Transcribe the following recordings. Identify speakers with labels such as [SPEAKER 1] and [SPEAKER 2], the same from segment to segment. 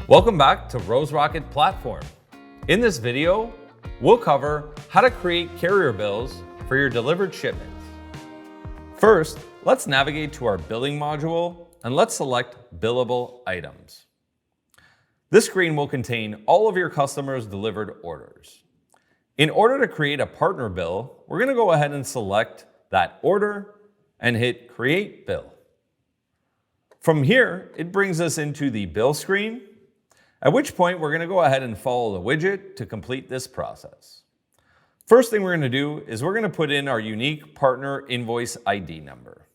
[SPEAKER 1] Welcome back to Rose Rocket Platform. In this video, we'll cover how to create carrier bills for your delivered shipments. First, let's navigate to our billing module and let's select billable items. This screen will contain all of your customers' delivered orders. In order to create a partner bill, we're going to go ahead and select that order and hit Create Bill. From here, it brings us into the bill screen, at which point we're going to go ahead and follow the widget to complete this process. First thing we're going to do is we're going to put in our unique partner invoice ID number.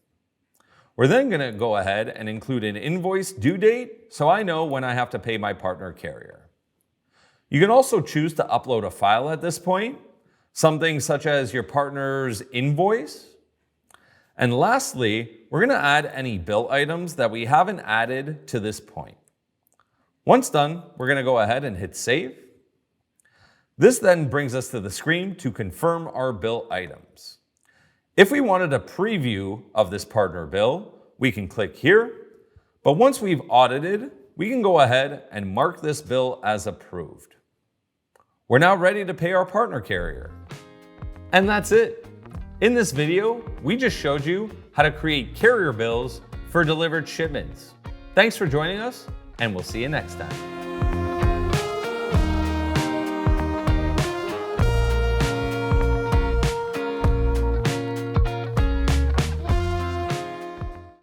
[SPEAKER 1] We're then going to go ahead and include an invoice due date so I know when I have to pay my partner carrier. You can also choose to upload a file at this point, something such as your partner's invoice. And lastly, we're going to add any bill items that we haven't added to this point. Once done, we're going to go ahead and hit Save. This then brings us to the screen to confirm our bill items. If we wanted a preview of this partner bill, we can click here. But once we've audited, we can go ahead and mark this bill as approved. We're now ready to pay our partner carrier. And that's it. In this video, we just showed you how to create carrier bills for delivered shipments. Thanks for joining us, and we'll see you next time.